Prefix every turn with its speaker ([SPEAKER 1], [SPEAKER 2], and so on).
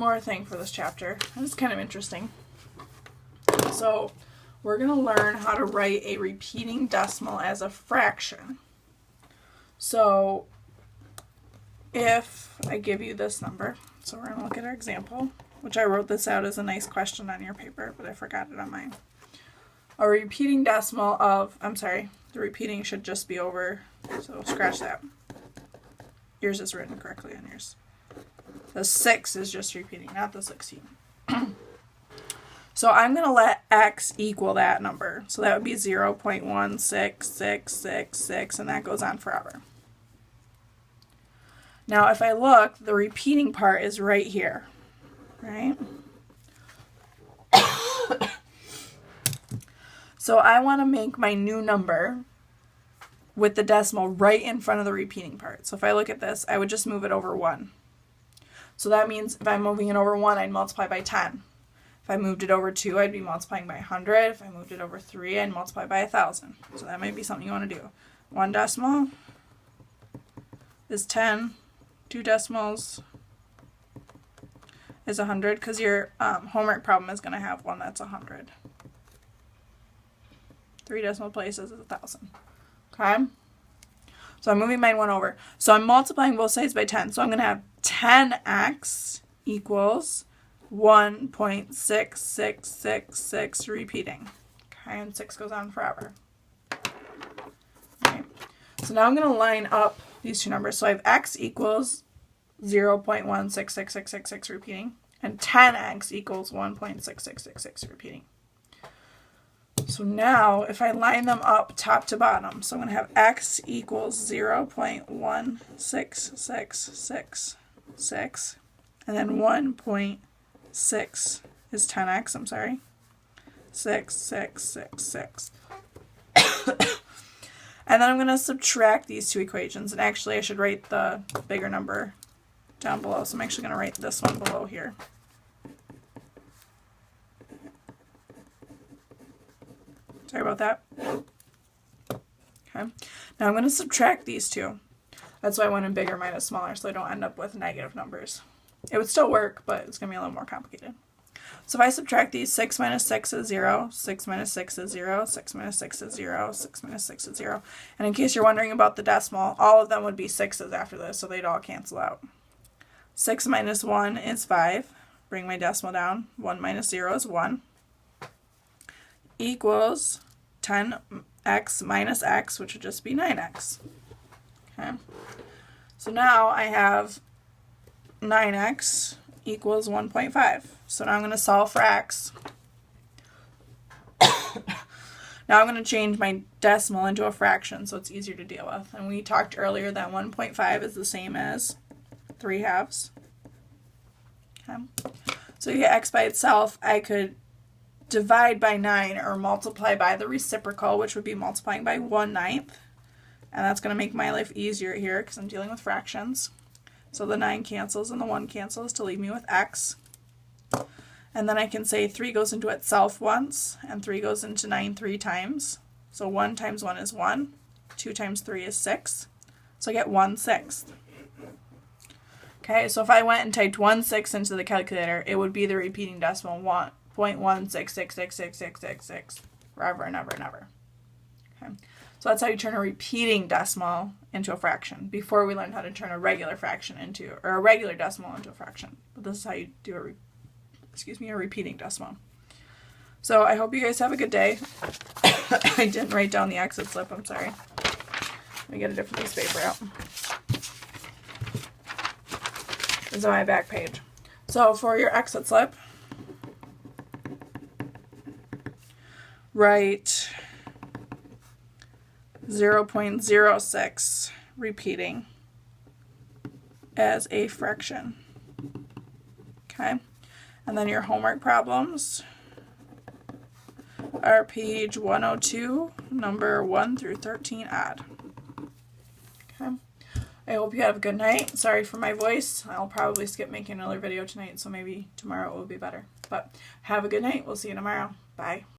[SPEAKER 1] more thing for this chapter. It's kind of interesting. So we're going to learn how to write a repeating decimal as a fraction. So if I give you this number, so we're going to look at our example, which I wrote this out as a nice question on your paper, but I forgot it on mine. A repeating decimal of, I'm sorry, the repeating should just be over, so scratch that. Yours is written correctly on yours. The 6 is just repeating, not the 16. So I'm going to let x equal that number. So that would be 0.16666, and that goes on forever. Now if I look, the repeating part is right here, right? So I want to make my new number with the decimal right in front of the repeating part. So if I look at this, I would just move it over 1. So that means if I'm moving it over 1, I'd multiply by 10. If I moved it over 2, I'd be multiplying by 100. If I moved it over 3, I'd multiply by 1,000. So that might be something you want to do. 1 decimal is 10. 2 decimals is 100, because your homework problem is going to have one that's 100. 3 decimal places is 1,000. Okay? So I'm moving mine 1 over. So I'm multiplying both sides by 10. So I'm going to have 10x equals 1.6666 repeating. Okay, and 6 goes on forever. Okay. So now I'm going to line up these two numbers. So I have x equals 0.166666 repeating, and 10x equals 1.6666 repeating. So now if I line them up top to bottom, so I'm going to have x equals 0.16666, and then 1.6 is 10x, I'm sorry, 6666. And then I'm going to subtract these two equations, and actually I should write the bigger number down below, so I'm actually going to write this one below here. Sorry about that. Okay. Now I'm going to subtract these two. That's why I went in bigger minus smaller, so I don't end up with negative numbers. It would still work, but it's going to be a little more complicated. So if I subtract these, 6 minus 6 is 0, 6 minus 6 is 0, 6 minus 6 is 0, 6 minus 6 is 0. And in case you're wondering about the decimal, all of them would be 6's after this, so they'd all cancel out. 6 minus 1 is 5. Bring my decimal down. 1 minus 0 is 1. Equals 10x minus x, which would just be 9x. Okay. So now I have 9x equals 1.5. So now I'm going to solve for x. Now I'm going to change my decimal into a fraction so it's easier to deal with. And we talked earlier that 1.5 is the same as 3/2. Okay. So to get x by itself, I could divide by 9 or multiply by the reciprocal, which would be multiplying by 1/9. And that's going to make my life easier here because I'm dealing with fractions. So the 9 cancels and the 1 cancels to leave me with x. And then I can say 3 goes into itself once, and 3 goes into 9 3 times. So 1 times 1 is 1. 2 times 3 is 6. So I get 1/6. Okay, so if I went and typed 1/6 into the calculator, it would be the repeating decimal 1.1666666 forever and ever and ever. Okay, so that's how you turn a repeating decimal into a fraction. Before we learned how to turn a regular fraction into, or a regular decimal into a fraction. But this is how you do a repeating decimal. So I hope you guys have a good day. I didn't write down the exit slip, I'm sorry. Let me get a different piece of paper out. This is on my back page. So for your exit slip, write 0.06 repeating as a fraction. Okay? And then your homework problems are page 102, number 1 through 13 add. Okay? I hope you have a good night. Sorry for my voice. I'll probably skip making another video tonight, so maybe tomorrow it will be better. But have a good night. We'll see you tomorrow. Bye.